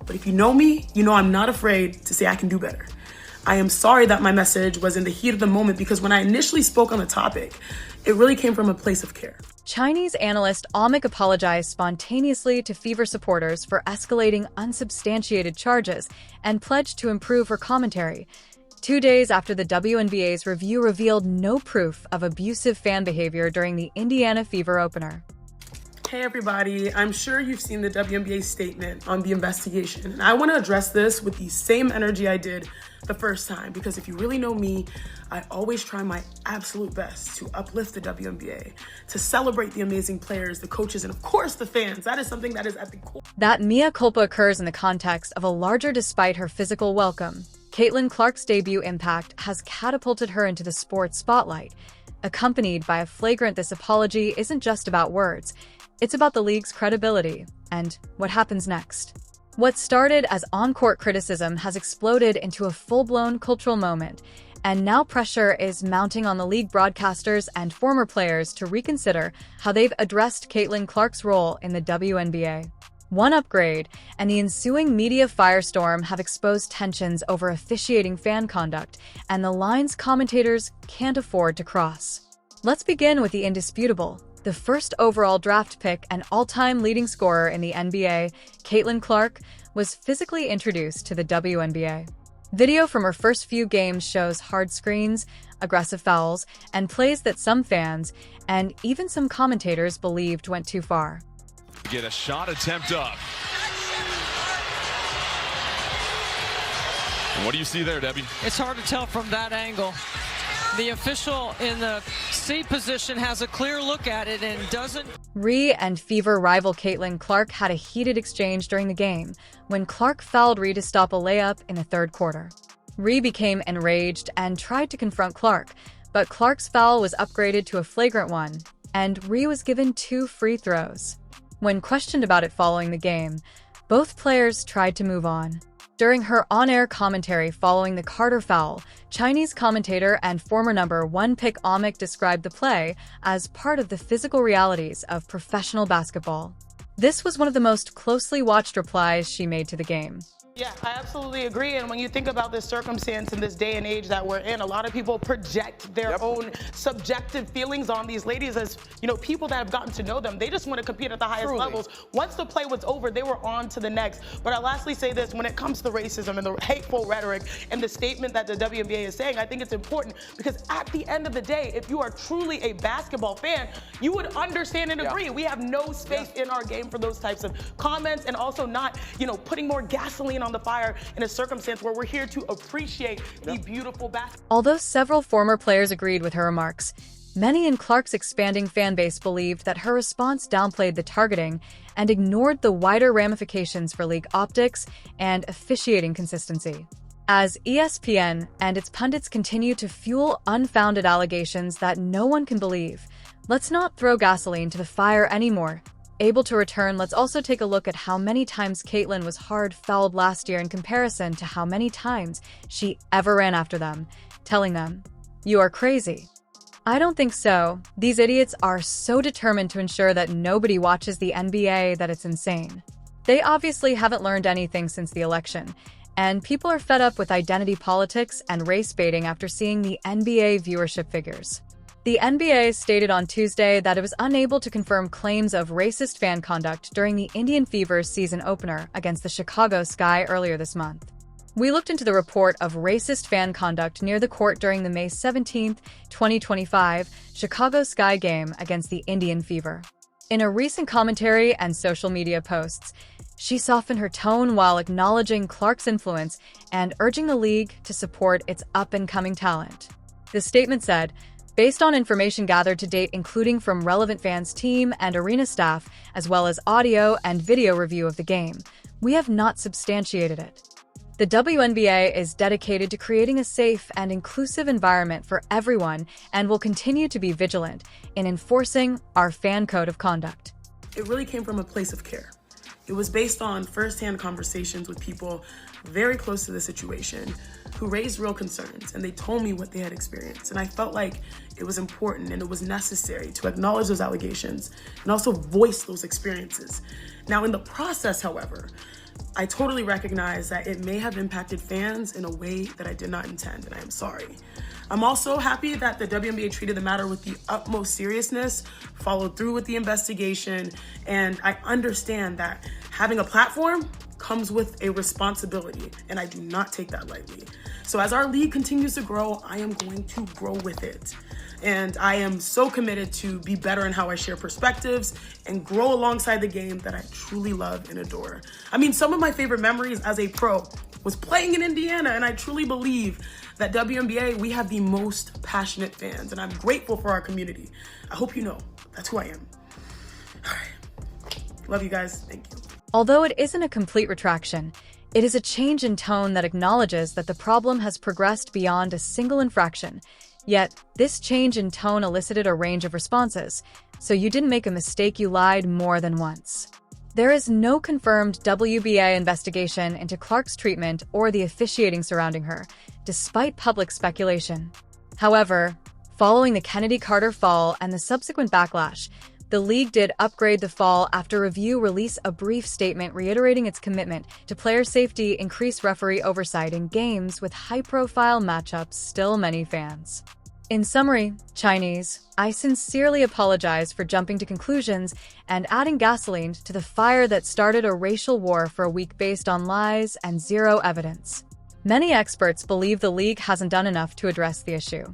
But if you know me, you know I'm not afraid to say I can do better. I am sorry that my message was in the heat of the moment, because when I initially spoke on the topic, it really came from a place of care. Chinese analyst Ogwumike apologized spontaneously to Fever supporters for escalating unsubstantiated charges and pledged to improve her commentary. 2 days after the WNBA's review revealed no proof of abusive fan behavior during the Indiana Fever opener. Hey everybody, I'm sure you've seen the WNBA statement on the investigation, and I want to address this with the same energy I did the first time, because if you really know me, I always try my absolute best to uplift the WNBA, to celebrate the amazing players, the coaches, and of course the fans. That is something that is at the core. That mea culpa occurs in the context of a larger despite her physical welcome. Caitlin Clark's debut impact has catapulted her into the sports spotlight. Accompanied by a flagrant "this apology isn't just about words, it's about the league's credibility and what happens next." What started as on-court criticism has exploded into a full-blown cultural moment, and now pressure is mounting on the league broadcasters and former players to reconsider how they've addressed Caitlin Clark's role in the WNBA. One upgrade and the ensuing media firestorm have exposed tensions over officiating fan conduct and the lines commentators can't afford to cross. Let's begin with the indisputable. The first overall draft pick and all-time leading scorer in the NBA, Caitlin Clark, was physically introduced to the WNBA. Video from her first few games shows hard screens, aggressive fouls, and plays that some fans, and even some commentators, believed went too far. Get a shot attempt up. And what do you see there, Debbie? It's hard to tell from that angle. The official in the seat position has a clear look at it and doesn't. Rhee and Fever rival Caitlin Clark had a heated exchange during the game when Clark fouled Rhee to stop a layup in the third quarter. Rhee became enraged and tried to confront Clark, but Clark's foul was upgraded to a flagrant one, and Rhee was given 2 free throws. When questioned about it following the game, both players tried to move on. During her on-air commentary following the Carter foul, Chinese commentator and former number 1 pick Ogwumike described the play as part of the physical realities of professional basketball. This was one of the most closely watched replies she made to the game. Yeah, I absolutely agree. And when you think about this circumstance in this day and age that we're in, a lot of people project their own subjective feelings on these ladies as, you know, people that have gotten to know them. They just want to compete at the highest levels. Once the play was over, they were on to the next. But I lastly say this, when it comes to racism and the hateful rhetoric and the statement that the WNBA is saying, I think it's important because at the end of the day, if you are truly a basketball fan, you would understand and agree. We have no space in our game for those types of comments, and also not, you know, putting more gasoline on the fire in a circumstance where we're here to appreciate the beautiful basketball. Although several former players agreed with her remarks, many in Clark's expanding fan base believed that her response downplayed the targeting and ignored the wider ramifications for league optics and officiating consistency. As ESPN and its pundits continue to fuel unfounded allegations that no one can believe, let's not throw gasoline to the fire anymore. Able to return, let's also take a look at how many times Caitlin was hard fouled last year in comparison to how many times she ever ran after them, telling them, "You are crazy." I don't think so. These idiots are so determined to ensure that nobody watches the NBA that it's insane. They obviously haven't learned anything since the election, and people are fed up with identity politics and race baiting after seeing the NBA viewership figures. The NBA stated on Tuesday that it was unable to confirm claims of racist fan conduct during the Indian Fever's season opener against the Chicago Sky earlier this month. We looked into the report of racist fan conduct near the court during the May 17, 2025 Chicago Sky game against the Indian Fever. In a recent commentary and social media posts, she softened her tone while acknowledging Clark's influence and urging the league to support its up-and-coming talent. The statement said, "Based on information gathered to date, including from relevant fans' team and arena staff, as well as audio and video review of the game, we have not substantiated it." The WNBA is dedicated to creating a safe and inclusive environment for everyone and will continue to be vigilant in enforcing our fan code of conduct. It really came from a place of care. It was based on firsthand conversations with people very close to the situation who raised real concerns, and they told me what they had experienced. And I felt like it was important and it was necessary to acknowledge those allegations and also voice those experiences. Now, in the process, however, I totally recognize that it may have impacted fans in a way that I did not intend, and I am sorry. I'm also happy that the WNBA treated the matter with the utmost seriousness, followed through with the investigation, and I understand that having a platform comes with a responsibility, and I do not take that lightly. So as our league continues to grow, I am going to grow with it. And I am so committed to be better in how I share perspectives and grow alongside the game that I truly love and adore. I mean, some of my favorite memories as a pro was playing in Indiana, and I truly believe that WNBA, we have the most passionate fans, and I'm grateful for our community. I hope you know that's who I am. All right. Love you guys. Thank you. Although it isn't a complete retraction, it is a change in tone that acknowledges that the problem has progressed beyond a single infraction. Yet, this change in tone elicited a range of responses, so you didn't make a mistake, you lied more than once. There is no confirmed WNBA investigation into Clark's treatment or the officiating surrounding her, despite public speculation. However, following the Kennedy Carter fall and the subsequent backlash, the league did upgrade the fall after review release a brief statement reiterating its commitment to player safety, increased referee oversight in games with high-profile matchups still many fans. In summary, Chinese, I sincerely apologize for jumping to conclusions and adding gasoline to the fire that started a racial war for a week based on lies and zero evidence. Many experts believe the league hasn't done enough to address the issue.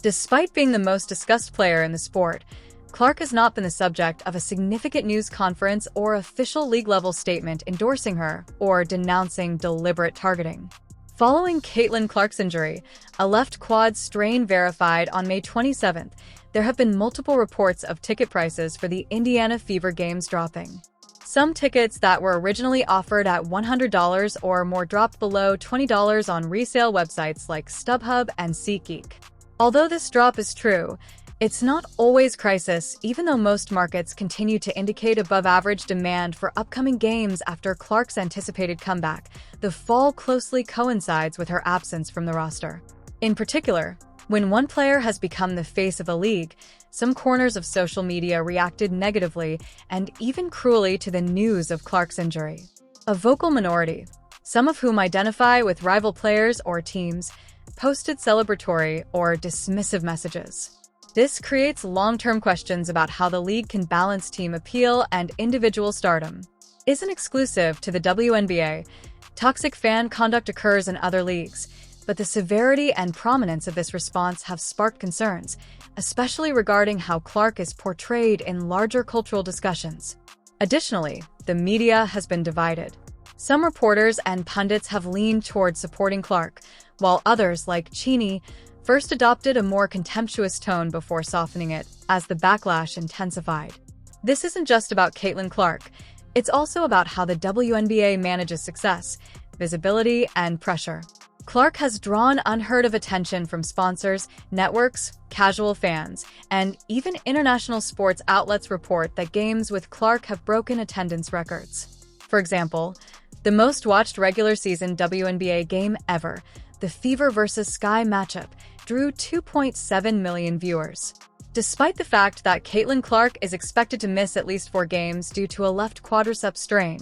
Despite being the most discussed player in the sport, Clark has not been the subject of a significant news conference or official league-level statement endorsing her or denouncing deliberate targeting. Following Caitlin Clark's injury, a left quad strain verified on May 27th, there have been multiple reports of ticket prices for the Indiana Fever games dropping. Some tickets that were originally offered at $100 or more dropped below $20 on resale websites like StubHub and SeatGeek. Although this drop is true, it's not always crisis, even though most markets continue to indicate above-average demand for upcoming games after Clark's anticipated comeback. The fall closely coincides with her absence from the roster. In particular, when one player has become the face of a league, some corners of social media reacted negatively and even cruelly to the news of Clark's injury. A vocal minority, some of whom identify with rival players or teams, posted celebratory or dismissive messages. This creates long-term questions about how the league can balance team appeal and individual stardom. Isn't exclusive to the WNBA. Toxic fan conduct occurs in other leagues, but the severity and prominence of this response have sparked concerns, especially regarding how Clark is portrayed in larger cultural discussions. Additionally, the media has been divided. Some reporters and pundits have leaned toward supporting Clark, while others, like Chiney, first adopted a more contemptuous tone before softening it as the backlash intensified. This isn't just about Caitlin Clark, it's also about how the WNBA manages success, visibility, and pressure. Clark has drawn unheard-of attention from sponsors, networks, casual fans, and even international sports outlets report that games with Clark have broken attendance records. For example, the most-watched regular season WNBA game ever, the Fever vs. Sky matchup, drew 2.7 million viewers. Despite the fact that Caitlin Clark is expected to miss at least 4 games due to a left quadricep strain,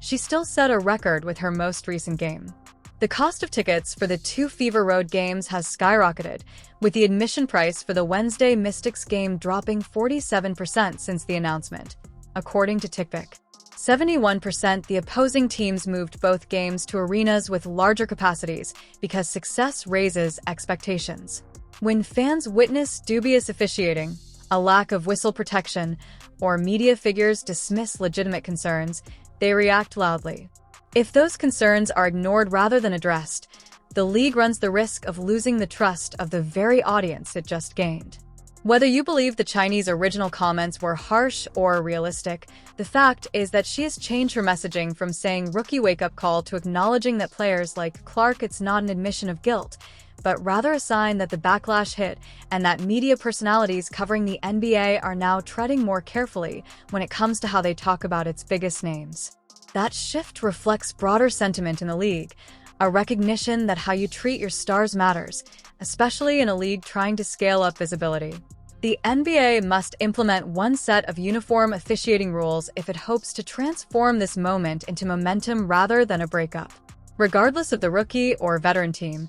she still set a record with her most recent game. The cost of tickets for the 2 Fever Road games has skyrocketed, with the admission price for the Wednesday Mystics game dropping 47% since the announcement, according to TickPick. 71% the opposing teams moved both games to arenas with larger capacities because success raises expectations. When fans witness dubious officiating, a lack of whistle protection, or media figures dismiss legitimate concerns, they react loudly. If those concerns are ignored rather than addressed, the league runs the risk of losing the trust of the very audience it just gained. Whether you believe the Chinese original comments were harsh or realistic, the fact is that she has changed her messaging from saying rookie wake-up call to acknowledging that players like Clark, it's not an admission of guilt, but rather a sign that the backlash hit and that media personalities covering the NBA are now treading more carefully when it comes to how they talk about its biggest names. That shift reflects broader sentiment in the league, a recognition that how you treat your stars matters, especially in a league trying to scale up visibility. The NBA must implement one set of uniform officiating rules if it hopes to transform this moment into momentum rather than a breakup. Regardless of the rookie or veteran team,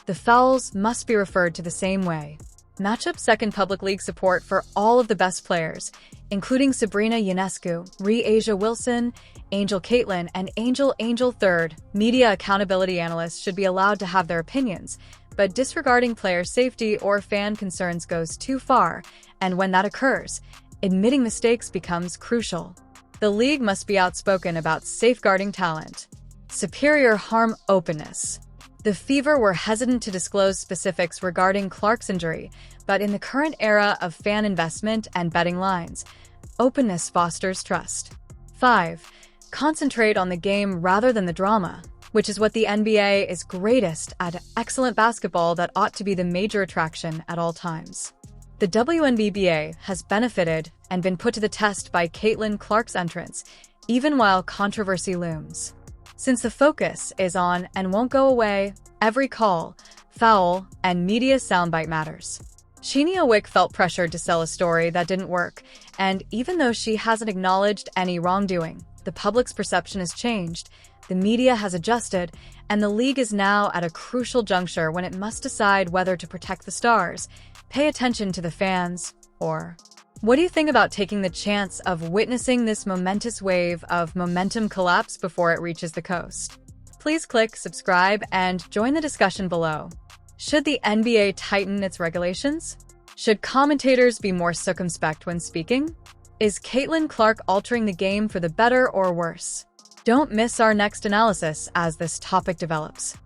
the fouls must be referred to the same way. Matchup second public league support for all of the best players, including Sabrina Ionescu, Asia Wilson, Angel Caitlin, and Angel third. Media accountability analysts should be allowed to have their opinions, but disregarding player safety or fan concerns goes too far, and when that occurs, admitting mistakes becomes crucial. The league must be outspoken about safeguarding talent. Superior harm openness. The Fever were hesitant to disclose specifics regarding Clark's injury, but in the current era of fan investment and betting lines, openness fosters trust. 5. Concentrate on the game rather than the drama, which is what the NBA is greatest at. Excellent basketball that ought to be the major attraction at all times. The WNBA has benefited and been put to the test by Caitlin Clark's entrance, even while controversy looms. Since the focus is on and won't go away, every call, foul, and media soundbite matters. Chiney Ogwumike felt pressured to sell a story that didn't work, and even though she hasn't acknowledged any wrongdoing, the public's perception has changed, the media has adjusted, and the league is now at a crucial juncture when it must decide whether to protect the stars, pay attention to the fans, or... What do you think about taking the chance of witnessing this momentous wave of momentum collapse before it reaches the coast? Please click subscribe and join the discussion below. Should the NBA tighten its regulations? Should commentators be more circumspect when speaking? Is Caitlin Clark altering the game for the better or worse? Don't miss our next analysis as this topic develops.